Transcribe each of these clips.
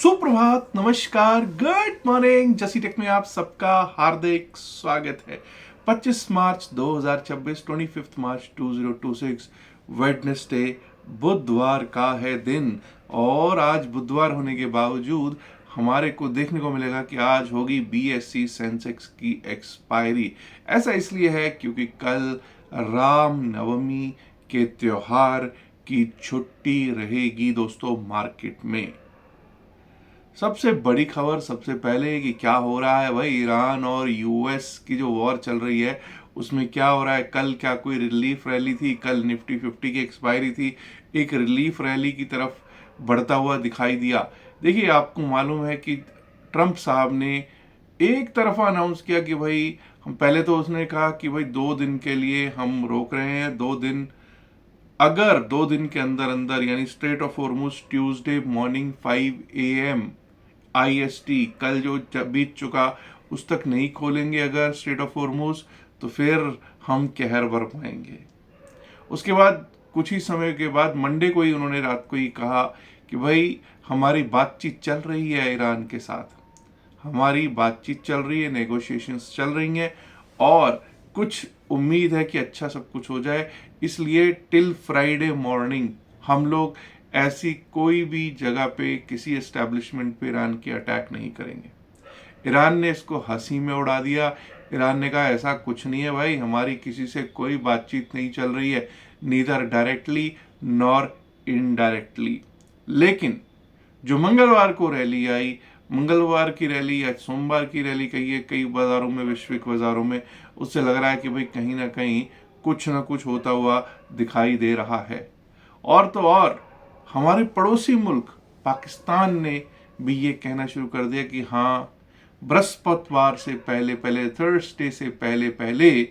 सुप्रभात, नमस्कार, good morning. जसी टेक में आप सबका हार्दिक स्वागत है। 25 मार्च 2026, 25 मार्च 2026 वेडनेसडे, बुधवार का है दिन। और आज बुधवार होने के बावजूद हमारे को देखने को मिलेगा कि आज होगी बीएसई सेंसेक्स की एक्सपायरी। ऐसा इसलिए है क्योंकि कल राम नवमी के त्योहार की छुट्टी रहेगी दोस्तों मार्केट में। सबसे बड़ी खबर सबसे पहले कि क्या हो रहा है भाई, ईरान और यूएस की जो वॉर चल रही है उसमें क्या हो रहा है। कल क्या कोई रिलीफ रैली थी? कल निफ्टी 50 की एक्सपायरी थी, एक रिलीफ रैली की तरफ बढ़ता हुआ दिखाई दिया। देखिए, आपको मालूम है कि ट्रंप साहब ने एक तरफा अनाउंस किया कि भाई हम पहले तो उसने कहा कि भाई 2 दिन के लिए हम रोक रहे हैं, 2 दिन। अगर 2 दिन के अंदर अंदर यानी straight of Hormuz Tuesday morning 5 AM IST कल जो बीत चुका उस तक नहीं खोलेंगे अगर स्ट्रेट ऑफ हॉर्मुज, तो फिर हम कहर बरपाएंगे। उसके बाद कुछ ही समय के बाद मंडे को ही उन्होंने रात को ही कहा कि भाई हमारी बातचीत चल रही है ईरान के साथ, हमारी बातचीत चल रही है, नेगोशिएशंस चल रही हैं और कुछ उम्मीद है कि अच्छा सब कुछ हो जाए। इसलिए टिल फ्राइडे मॉर्निंग हम लोग ऐसी कोई भी जगह पे किसी एस्टेब्लिशमेंट पे ईरान की अटैक नहीं करेंगे। ईरान ने इसको हंसी में उड़ा दिया। ईरान ने कहा ऐसा कुछ नहीं है भाई, हमारी किसी से कोई बातचीत नहीं चल रही है, नीदर डायरेक्टली नॉर इनडायरेक्टली। लेकिन जो मंगलवार को रैली आई, मंगलवार की रैली या सोमवार की रैली कहिए, कई बाजारों में, वैश्विक बाजारों में, उससे लग रहा है कि भाई कहीं ना कहीं कुछ ना कुछ होता हुआ दिखाई दे रहा है। और तो और हमारे पड़ोसी मुल्क पाकिस्तान ने भी ये कहना शुरू कर दिया कि हाँ, बृहस्पतिवार से पहले पहले, थर्सडे से पहले पहले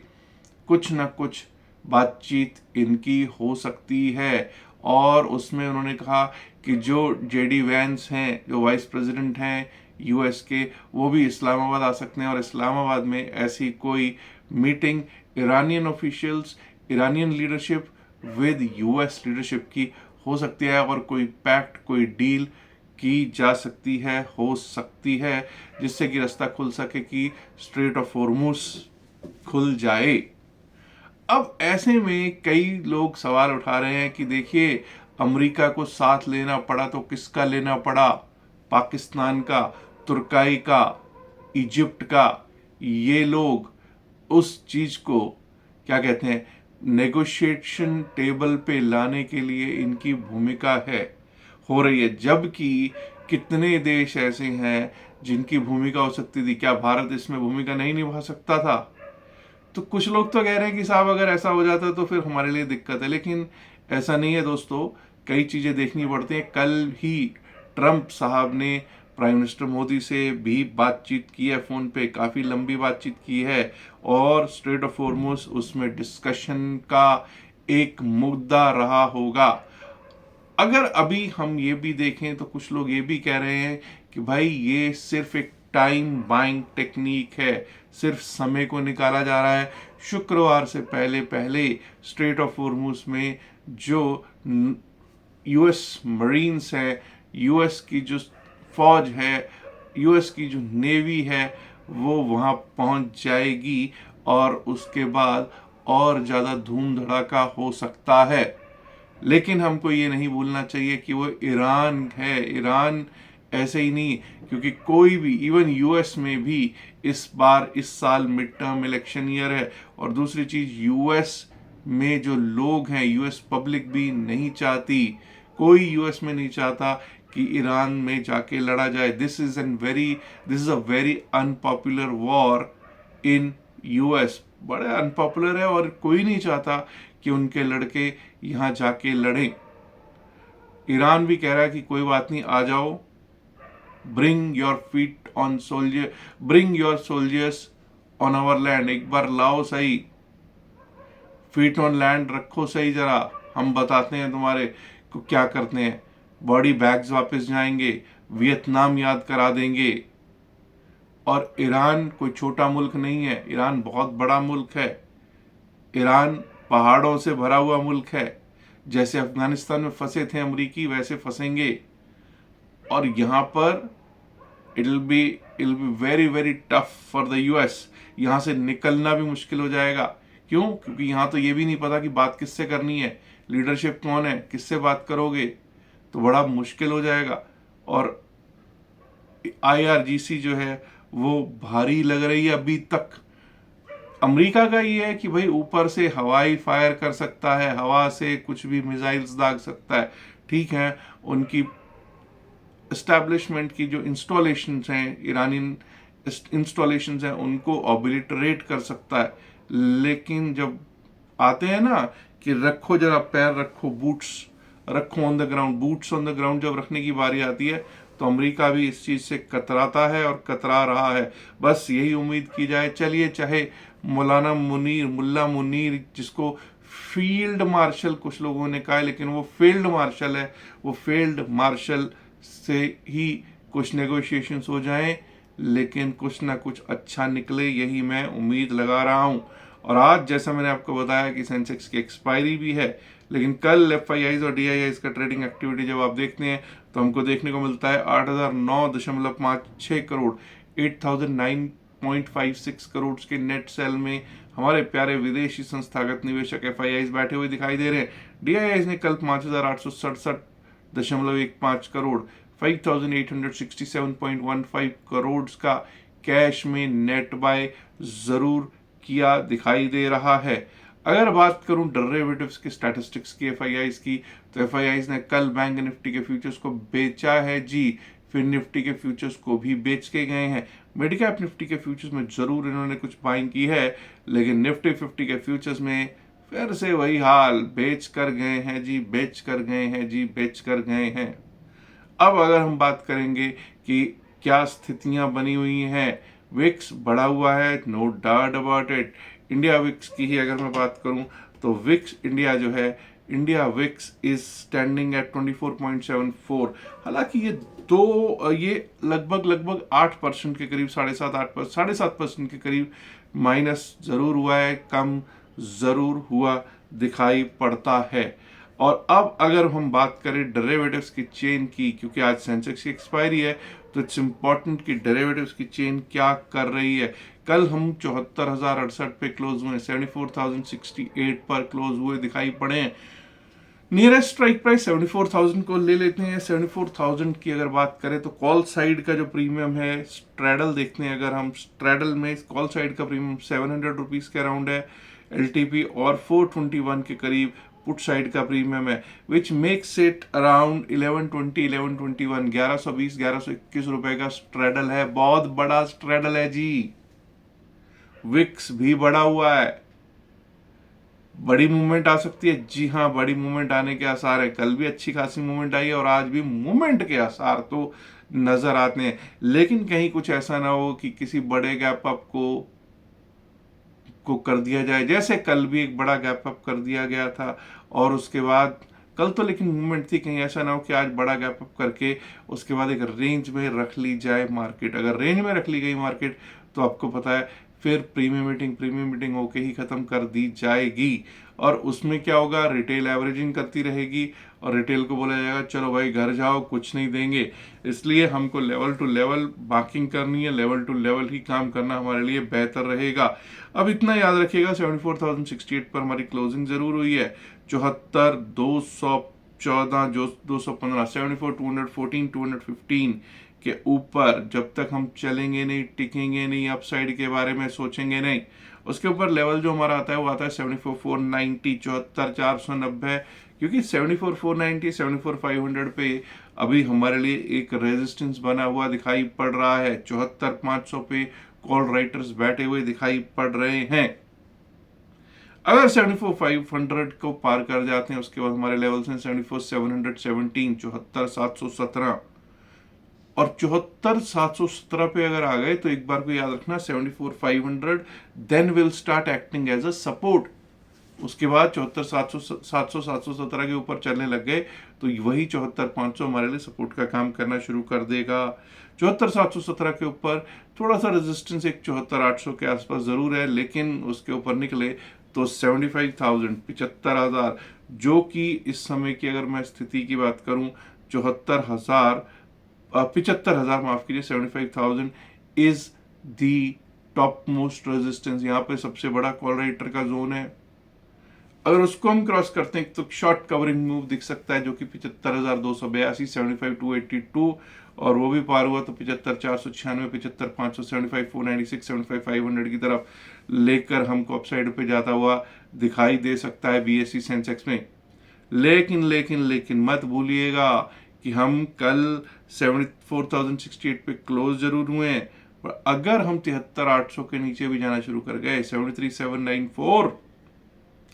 कुछ ना कुछ बातचीत इनकी हो सकती है। और उसमें उन्होंने कहा कि जो जेडी वैंस हैं, जो वाइस प्रेसिडेंट हैं यूएस के, वो भी इस्लामाबाद आ सकते हैं और इस्लामाबाद में ऐसी कोई meeting Iranian officials, Iranian leadership with US leadership की हो सकती है और कोई पैक्ट, कोई डील की जा सकती है, हो सकती है, जिससे कि रास्ता खुल सके कि स्ट्रेट ऑफ हॉर्मुज खुल जाए। अब ऐसे में कई लोग सवाल उठा रहे हैं कि देखिए, अमेरिका को साथ लेना पड़ा तो किसका लेना पड़ा? पाकिस्तान का, तुर्काई का, इजिप्ट का। ये लोग उस चीज को क्या कहते हैं, नेगोशिएशन टेबल पे लाने के लिए इनकी भूमिका है, हो रही है। जबकि कितने देश ऐसे हैं जिनकी भूमिका हो सकती थी। क्या भारत इसमें भूमिका नहीं निभा सकता था? तो कुछ लोग तो कह रहे हैं कि साहब अगर ऐसा हो जाता तो फिर हमारे लिए दिक्कत है, लेकिन ऐसा नहीं है दोस्तों। कई चीजें देखनी पड़ती हैं। कल ही ट्रंप साहब ने प्राइम मिनिस्टर मोदी से भी बातचीत की है, फोन पे काफी लंबी बातचीत की है और स्ट्रेट ऑफ हॉर्मुज उसमें डिस्कशन का एक मुद्दा रहा होगा। अगर अभी हम ये भी देखें तो कुछ लोग ये भी कह रहे हैं कि भाई ये सिर्फ एक टाइम बाइंग टेक्निक है, सिर्फ समय को निकाला जा रहा है। शुक्रवार से पहले पहले स्ट्रेट ऑफ हॉर्मुज में जो यूएस मरीन्स है, यूएस की जो फौज है, यूएस की जो नेवी है, वो वहां पहुंच जाएगी और उसके बाद और ज्यादा धूम धड़ाका हो सकता है। लेकिन हमको ये नहीं भूलना चाहिए कि वो ईरान है। ईरान ऐसे ही नहीं, क्योंकि कोई भी, इवन यूएस में भी इस बार, इस साल मिड टर्म इलेक्शन ईयर है। और दूसरी चीज, यूएस में जो लोग हैं, यूएस पब्लिक भी नहीं चाहती, कोई यूएस में नहीं चाहता कि ईरान में जाके लड़ा जाए। This is a very unpopular war in US. बड़े अनपॉपुलर है और कोई नहीं चाहता कि उनके लड़के यहां जाके लड़ें। ईरान भी कह रहा है कि कोई बात नहीं, आ जाओ, bring your feet on soldier, bring your soldiers on our land. एक बार लाओ सही, फीट ऑन लैंड रखो सही जरा, हम बताते हैं तुम्हारे को क्या करते हैं। बॉडी बैग्स वापस जाएंगे, वियतनाम याद करा देंगे। और ईरान कोई छोटा मुल्क नहीं है, ईरान बहुत बड़ा मुल्क है। ईरान पहाड़ों से भरा हुआ मुल्क है। जैसे अफगानिस्तान में फंसे थे अमरीकी, वैसे फंसेंगे। और यहाँ पर it will be very very tough for the US. यहाँ से निकलना भी मुश्किल हो जाएगा। क्यों? क्योंकि यहाँ तो ये भी नहीं पता कि बात किससे करनी है, लीडरशिप कौन है, किससे बात करोगे, तो बड़ा मुश्किल हो जाएगा। और IRGC जो है वो भारी लग रही है अभी तक। अमेरिका का ये है कि भाई ऊपर से हवाई फायर कर सकता है, हवा से कुछ भी मिसाइल्स दाग सकता है, ठीक है। उनकी एस्टैब्लिशमेंट की जो इंस्टॉलेशंस हैं, ईरानी इंस्टॉलेशंस हैं, उनको ऑबिलिटरेट कर सकता है। लेकिन जब आते हैं ना कि रखो जरा पैर रखो, बूट्स रखो on the ground, boots on the ground जब रखने की बारी आती है तो अमेरिका भी इस चीज से कतराता है और कतरा रहा है। बस यही उम्मीद की जाए, चलिए चाहे मुल्ला मुनीर जिसको फील्ड मार्शल कुछ लोगों ने कहा है, लेकिन वो फील्ड मार्शल है, वो फील्ड मार्शल से ही कुछ नेगोशिएशंस हो जाएं, लेकिन कुछ ना कुछ अच्छा निकले, यही मैं उम्मीद लगा रहा हूं। और आज जैसा मैंने आपको बताया कि सेंसेक्स की एक्सपायरी भी है, लेकिन कल FIIs और DIIs का ट्रेडिंग एक्टिविटी जब आप देखते हैं तो हमको देखने को मिलता है 8,009.56 करोड़, 8,009.56 करोड़ के नेट सेल में हमारे प्यारे विदेशी संस्थागत निवेशक FIIs बैठे हुए दिखाई दे रहे हैं। DIIs ने कल 5,867.15 करोड़, 5,867.15 करोड़ का कैश में नेट बाय जरूर किया दिखाई दे रहा है। अगर बात करूं डेरिवेटिव्स के स्टैटिस्टिक्स की, FIIs की, तो FIIs ने कल बैंक निफ्टी के फ्यूचर्स को बेचा है जी, फिर निफ्टी के फ्यूचर्स को भी बेच के गए हैं। मिड कैप निफ्टी के फ्यूचर्स में जरूर इन्होंने कुछ बाइंग की है, लेकिन निफ्टी 50 के फ्यूचर्स में फिर से वही हाल, बेच कर गए हैं जी, बेच कर गए हैं जी, बेच कर गए हैं। अब अगर हम बात करेंगे कि क्या स्थितियां बनी हुई हैं, विक्स बढ़ा हुआ है, no doubt about it. India VIX की ही अगर मैं बात करूं तो विक्स इंडिया जो है, India VIX is standing at 24.74। हालांकि ये लगभग 8% के करीब, 7.5% के करीब माइनस जरूर हुआ है, कम जरूर हुआ दिखाई पड़ता है। और अब अगर हम बात करें डेरिवेटिव्स की चेन की, क्योंकि आज सेंसेक्स की एक्सपायरी है, तो इट्स इंपॉर्टेंट कि डेरिवेटिव्स की चेन क्या कर रही है। कल हम 74,068 पे क्लोज हुए, 74,068 पर क्लोज हुए दिखाई पड़े हैं। नियरेस्ट स्ट्राइक प्राइस 74,000 को ले लेते हैं। 74,000 की अगर बात करें तो कॉल साइड का जो प्रीमियम है, स्ट्रेडल देखते हैं अगर हम, स्ट्रेडल में कॉल साइड का प्रीमियम 700 रुपीज के अराउंड है LTP, और 421 के करीब पुट साइड का प्रीमियम है, विच मेक्स इट अराउंड 1120 1121, 1120 1121 रुपए का स्ट्रेडल है। बहुत बड़ा स्ट्रेडल है जी। विक्स भी बढ़ा हुआ है, बड़ी मूवमेंट आ सकती है जी हाँ, बड़ी मूवमेंट आने के आसार है। कल भी अच्छी खासी मूवमेंट आई है और आज भी मूवमेंट के आसार तो नजर आते हैं, लेकिन कहीं कुछ ऐसा ना हो कि किसी बड़े गैप अप को कर दिया जाए, जैसे कल भी एक बड़ा गैप अप कर दिया गया था। और उसके बाद कल तो लेकिन मूवमेंट थी, कहीं ऐसा ना हो कि आज बड़ा गैप अप करके उसके बाद एक रेंज में रख ली जाए मार्केट। अगर रेंज में रख ली गई मार्केट तो आपको पता है फिर प्रीमियम मीटिंग होके ही खत्म कर दी जाएगी। और उसमें क्या होगा, रिटेल एवरेजिंग करती रहेगी और रिटेल को बोला जाएगा चलो भाई घर जाओ, कुछ नहीं देंगे। इसलिए हमको लेवल टू लेवल मार्किंग करनी है, लेवल टू लेवल ही काम करना हमारे लिए बेहतर रहेगा। अब इतना याद रखिएगा, 74,068 पर हमारी क्लोजिंग जरूर हुई है। 74,214 जो 215, 74,214 215 के ऊपर जब तक हम चलेंगे नहीं, टिकेंगे नहीं, अपसाइड के बारे में सोचेंगे नहीं, उसके ऊपर लेवल जो हमारा आता है वो आता है 74,490, 74,490, क्योंकि 74,490 74,500 पे अभी हमारे लिए एक रेजिस्टेंस बना हुआ दिखाई पड़ रहा है। 74,500 पे कॉल राइटर्स बैठे हुए दिखाई पड़ रहे हैं। अगर 74,500 को पार कर जाते हैं उसके बाद हमारे लेवल्स हैं 74,717, 74,717 और 74,717 पे अगर आ गए तो एक बार को याद रखना 74,500 then will start acting as a support. उसके बाद 74,717 के ऊपर चलने लग गए तो वही 74,500 हमारे लिए सपोर्ट का काम करना शुरू कर देगा। 74,717 के ऊपर थोड़ा सा रेजिस्टेंस एक 74,800 के आसपास जरूर है, लेकिन उसके ऊपर निकले तो 75,000 75,000, जो कि इस समय की अगर मैं स्थिति की बात करूं 74,000 75,000 माफ कीजिए, 75,000 is the top most resistance. यहाँ पे सबसे बड़ा कॉल राइटर का जोन है। अगर उसको हम क्रॉस करते हैं तो शॉर्ट कवरिंग मूव दिख सकता है जो कि 75,282, 75,282, और वो भी पार हुआ तो 75,496, 75,500, 75,496, 75,500 की तरफ लेकर हमको अपसाइड पे जाता हुआ दिखाई दे सकता है BSE सेंसेक्स में। लेकिन लेकिन लेकिन मत भूलिएगा कि हम कल 74,068 पे क्लोज जरूर हुए हैं, पर अगर हम 73,800 के नीचे भी जाना शुरू कर गए, 73,794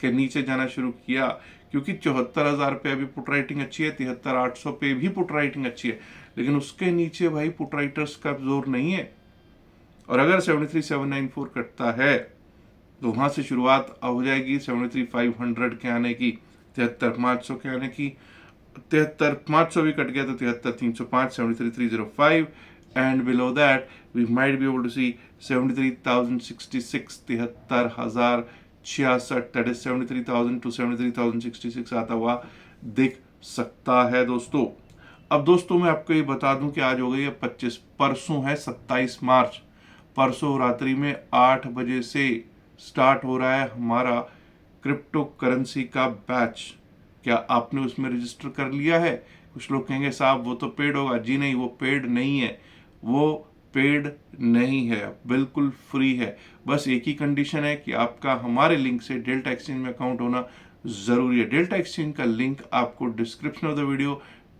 के नीचे जाना शुरू किया, क्योंकि 74,000 पे अभी पुट राइटिंग अच्छी है, 73,800 पे भी पुट राइटिंग अच्छी है, लेकिन उसके नीचे भाई पुट राइटर्स का जोर नहीं है। और अगर 73,794 कटता है तो वहां से शुरुआत हो जाएगी 73,500 के आने की, 73,500 के आने की। 73,500 भी कट गया तो 73,305, 73,305, and below that we might be able to see 73,066, 73,066, that is 73,000 to 73,066 आता हुआ दिख सकता है दोस्तों। अब दोस्तों मैं आपको ये बता दूं कि आज हो गई है 25, परसों है 27 मार्च। परसों रात्रि में 8 बजे से स्टार्ट हो रहा है हमारा क्रिप्टो करेंसी का बैच। क्या आपने उसमें रजिस्टर कर लिया है? कुछ लोग कहेंगे साहब वो तो पेड होगा। जी नहीं, वो पेड नहीं है, वो पेड नहीं है, बिल्कुल फ्री है। बस एक ही कंडीशन है कि आपका हमारे लिंक से डेल्टा एक्सचेंज में अकाउंट होना जरूरी है। डेल्टा एक्सचेंज का लिंक आपको description of the video,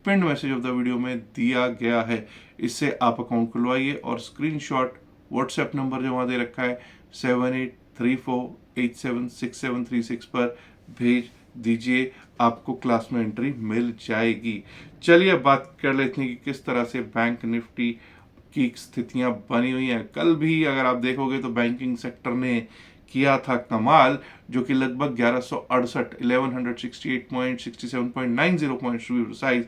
pin message of the video में दिया गया है। इससे आप अकाउंट खुलवाइए और स्क्रीनशॉट व्हाट्सएप नंबर जो वहां दे रखा है 7834876736 पर भेज दीजिए, आपको क्लास में एंट्री मिल जाएगी। चलिए अब बात कर लेते हैं कि किस तरह से बैंक निफ्टी की स्थितियां बनी हुई हैं। कल भी अगर आप देखोगे तो बैंकिंग सेक्टर ने किया था कमाल, जो कि लगभग 1168 1168 point 67.90 points to be precise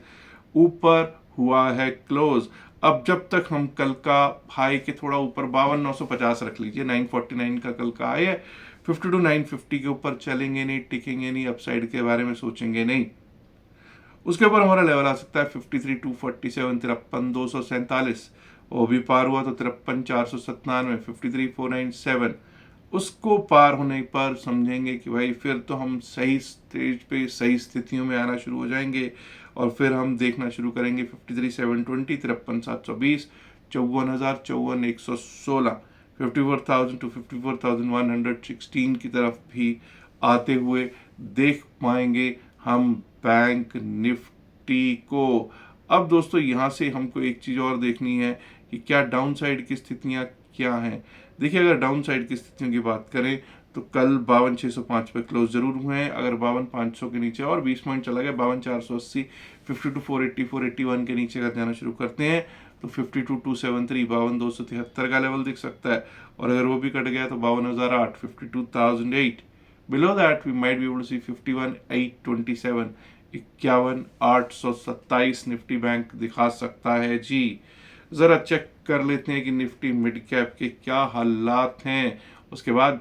ऊपर हुआ है क्लोज। अब जब तक हम कल का हाई के थोड़ा ऊपर 52,950 रख लीजिए, 949 का कल का हाई है, 52,950 के ऊपर चलेंगे नहीं, टिकेंगे नहीं, अपसाइड के बारे में सोचेंगे नहीं। उसके ऊपर हमारा लेवल आ सकता है 53,247, 53,247, वो भी पार हुआ तो 53,497, 53,497। उसको पार होने पर समझेंगे कि भाई फिर तो हम सही स्टेज पे सही स्थितियों में आना शुरू हो जाएंगे, और फिर हम देखना शुरू करेंगे 53,720, 53,720, 54,000, 54,116, 54,000 टू 54,116 की तरफ भी आते हुए देख पाएंगे हम बैंक निफ्टी को। अब दोस्तों यहाँ से हमको एक चीज और देखनी है कि क्या डाउन साइड की स्थितियां क्या हैं। देखिए, अगर डाउन साइड की स्थितियों की बात करें तो कल 52,605 पे क्लोज जरूर हुए हैं। अगर 52,500 के नीचे और 20 पॉइंट चला गया, 52,480, 52,480, 481 के नीचे अगर जाना शुरू करते हैं तो 52,273, 52,273 का लेवल दिख सकता है। और अगर वो भी कट गया तो 52,008, 52,008। Below that, we might be able to see 51,827, 51,827 Nifty bank दिखा सकता है जी। जरा चेक कर लेते हैं कि निफ्टी मिड कैप के क्या हालात हैं, उसके बाद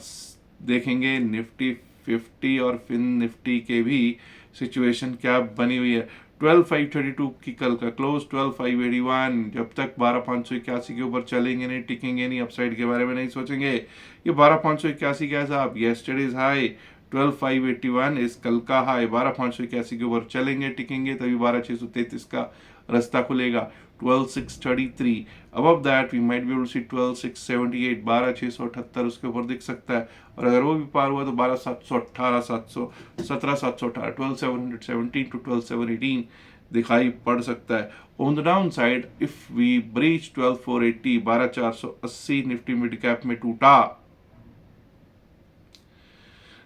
देखेंगे निफ्टी 50 और फिन निफ्टी के भी सिचुएशन क्या बनी हुई है। 12,532 की कल का क्लोज, 12,581। जब तक 12,581 के ऊपर चलेंगे नहीं, टिकेंगे नहीं, अपसाइड के बारे में नहीं सोचेंगे। ये 12,581 क्या है साहब? यस्टरडेज हाई 12,581 इस कल का हाई। 12,581 के ऊपर चलेंगे, टिकेंगे, तभी 12,633 का रास्ता खुलेगा। 12,633 above that we might be able to see 12,678, 12,678 उसके ऊपर दिख सकता है। और अगर वो भी पार हुआ तो 12,718, 17,718, 12,717 to 12,718 दिखाई पड़ सकता है। On the down side if we breach 12,480, 12,480 Nifty mid cap में टूटा,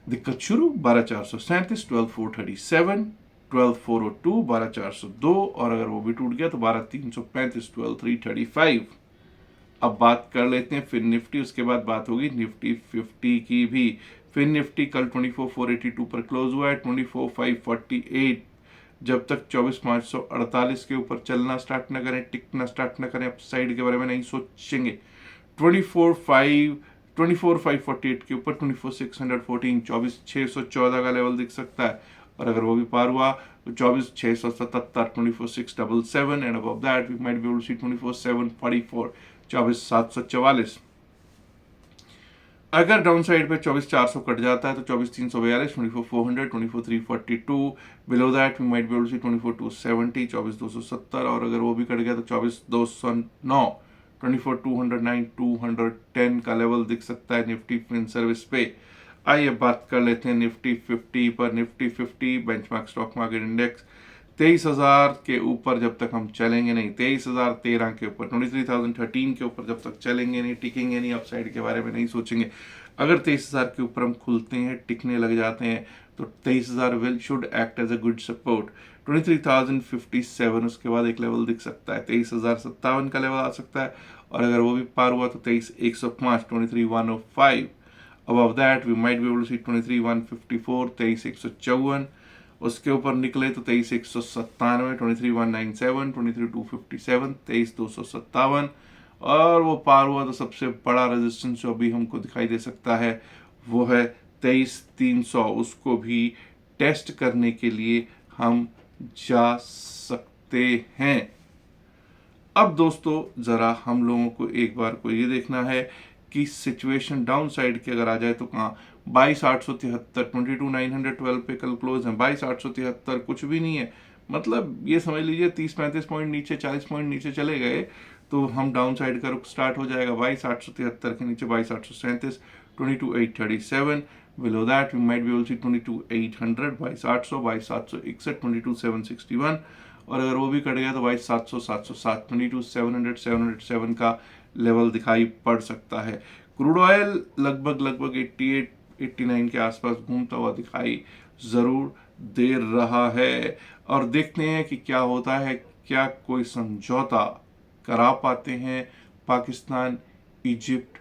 दिक्कत शुरू 12,437, 12,437, 12,402, 12,402, और अगर वो भी टूट गया तो 12,335, 12,335। अब बात कर लेते हैं फिन निफ्टी, उसके बाद बात होगी निफ्टी 50 की भी। फिन निफ्टी कल 24,482 पर क्लोज हुआ है। 24,548 जब तक 24,548 के ऊपर चलना स्टार्ट न करें, टिकना स्टार्ट न करें, अपसाइड के बारे में नहीं सोचेंगे। 24,548 के ऊपर 24,614, 24,614 का लेवल दिख सकता है। और अगर वो भी पार हुआ तो 24,677, 24,677 and above that we might be able to see 24,744, 24,744। अगर डाउन साइड पे 24,400 कट जाता है तो 24,342, 24,400, 24,342, below that we might be able to see 24,270, 24,270, और अगर वो भी कट गया तो 24,209, 24,209, 210 का लेवल दिख सकता है निफ्टी फिन सर्विस पे। आइए बात कर लेते हैं निफ्टी 50 पर। Nifty 50 benchmark stock market index 23,000 के ऊपर जब तक हम चलेंगे नहीं, 23,013 के ऊपर, 23,013 के ऊपर जब तक चलेंगे नहीं, टिकेंगे नहीं, अपसाइड के बारे में नहीं सोचेंगे। अगर 23,000 के ऊपर हम खुलते हैं, टिकने लग जाते हैं, तो 23,000 will should act as a good support. 23,057 उसके बाद एक लेवल दिख सकता है, 23,057 का लेवल आ सकता है, और अगर वो भी पार हुआ तो 23,105, 23,105। above that we might be able to see 23,154, 23,154। उसके ऊपर निकले तो 23,197, 23,197, 23,257, 23,257, और वो पार हुआ तो सबसे बड़ा रेजिस्टेंस जो अभी हमको दिखाई दे सकता है वो है 23,300। उसको भी टेस्ट करने के लिए हम जा सकते हैं। अब दोस्तों जरा हम लोगों को एक बार को ये देखना है कि सिचुएशन डाउन साइड की अगर आ जाए तो कहाँ 22,873, 22,912 पे कल क्लोज है। 22,873 कुछ भी नहीं है, मतलब ये समझ लीजिए 30-35 पॉइंट नीचे, 40 पॉइंट नीचे चले गए तो हम डाउन साइड का रुख स्टार्ट हो जाएगा। 22,873 के नीचे 22,837, 22,837, below that we might be able to see 22,800, 22,800, 22,761, 22,761, और अगर वो भी कट गया तो 22,700, 707, 22,700, 707 का लेवल दिखाई पड़ सकता है। क्रूड ऑयल लगभग 88, 89 के आसपास घूमता हुआ दिखाई जरूर दे रहा है, और देखते हैं कि क्या होता है। क्या कोई समझौता करा पाते हैं पाकिस्तान, इजिप्ट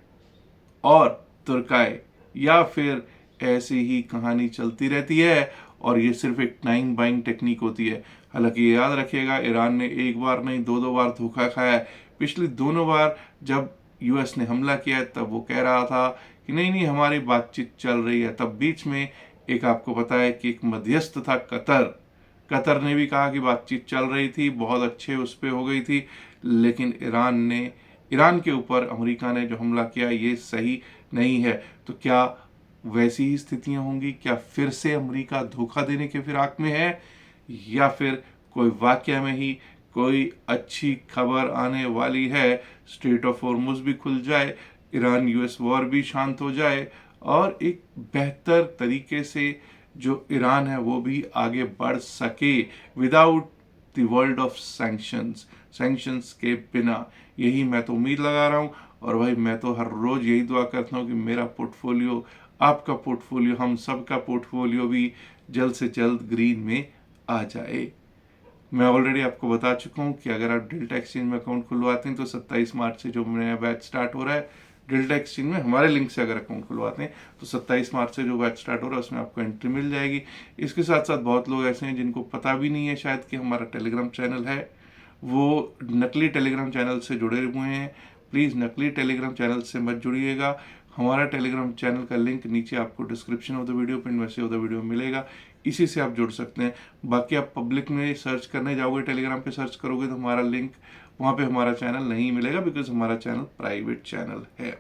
और तुर्की, या फिर ऐसे ही कहानी चलती रहती है और ये सिर्फ एक टाइम बाइंग टेक्निक होती है। हालांकि याद रखिएगा, ईरान ने एक बार नहीं दो बार धोखा खाया है। पिछली दोनों बार जब यूएस ने हमला किया तब वो कह रहा था कि नहीं हमारी बातचीत चल रही है। तब बीच में एक आपको पता है कि एक मध्यस्थ था कतर ने भी कहा कि बातचीत चल रही थी, बहुत अच्छे उस पर हो गई थी, लेकिन ईरान के ऊपर अमेरिका ने जो हमला किया ये सही नहीं है। तो क्या वैसी ही स्थितियां होंगी? क्या फिर से अमेरिका धोखा देने के फिराक में है, या फिर कोई वाकया में ही कोई अच्छी खबर आने वाली है, स्ट्रेट ऑफ हॉर्मुज भी खुल जाए, ईरान यूएस वॉर भी शांत हो जाए, और एक बेहतर तरीके से जो ईरान है वो भी आगे बढ़ सके without the world of sanctions के बिना। यही मैं तो उम्मीद लगा रहा हूँ, और भाई मैं तो हर रोज यही दुआ करता हूँ कि मेरा पोर्टफोलियो, आपका पोर्टफोलियो, हम सब का पोर्टफोलियो भी जल्द से जल्द ग्रीन में आ जाए। मैं ऑलरेडी आपको बता चुका हूँ कि अगर आप डेल्टा एक्सचेंज में अकाउंट खुलवाते हैं तो 27 मार्च से जो नया बैच स्टार्ट हो रहा है डेल्टा एक्सचेंज में, हमारे लिंक से अगर अकाउंट खुलवाते हैं तो 27 मार्च से जो बैच स्टार्ट हो रहा है उसमें आपको एंट्री मिल जाएगी। इसके साथ साथ बहुत लोग ऐसे हैं जिनको पता भी नहीं है शायद कि हमारा टेलीग्राम चैनल है, वो नकली टेलीग्राम चैनल से जुड़े हुए हैं। प्लीज़ नकली टेलीग्राम चैनल से मत जुड़िएगा। हमारा टेलीग्राम चैनल का लिंक नीचे आपको description of the video pin message of the video मिलेगा, इसी से आप जुड़ सकते हैं। बाकी आप पब्लिक में सर्च करने जाओगे, टेलीग्राम पे सर्च करोगे तो हमारा लिंक, वहाँ पे हमारा चैनल नहीं मिलेगा, बिकॉज हमारा चैनल प्राइवेट चैनल है।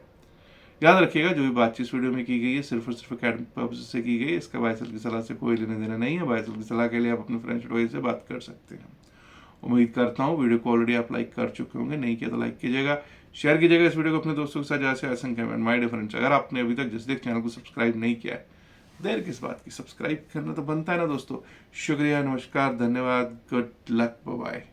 याद रखिएगा, जो भी बातचीत इस वीडियो में की गई है सिर्फ और सिर्फ एकेडमिक पर्पज से की गई है। इसका बायसल की सलाह से कोई लेना देना नहीं है। बायसल की सलाह के लिए आप अपने फ्रेंड्स एडवाइस से बात कर सकते हैं। उम्मीद करता हूँ वीडियो को ऑलरेडी आप लाइक कर चुके होंगे, नहीं किया तो लाइक कीजिएगा, शेयर कीजिएगा इस वीडियो को अपने दोस्तों के साथ। जैसे असंख्य माय डियर फ्रेंड्स, अगर आपने अभी तक जसदेख चैनल को सब्सक्राइब नहीं किया है, देर किस बात की, सब्सक्राइब करना तो बनता है ना दोस्तों। शुक्रिया, नमस्कार, धन्यवाद, गुड लक, बाय बाय।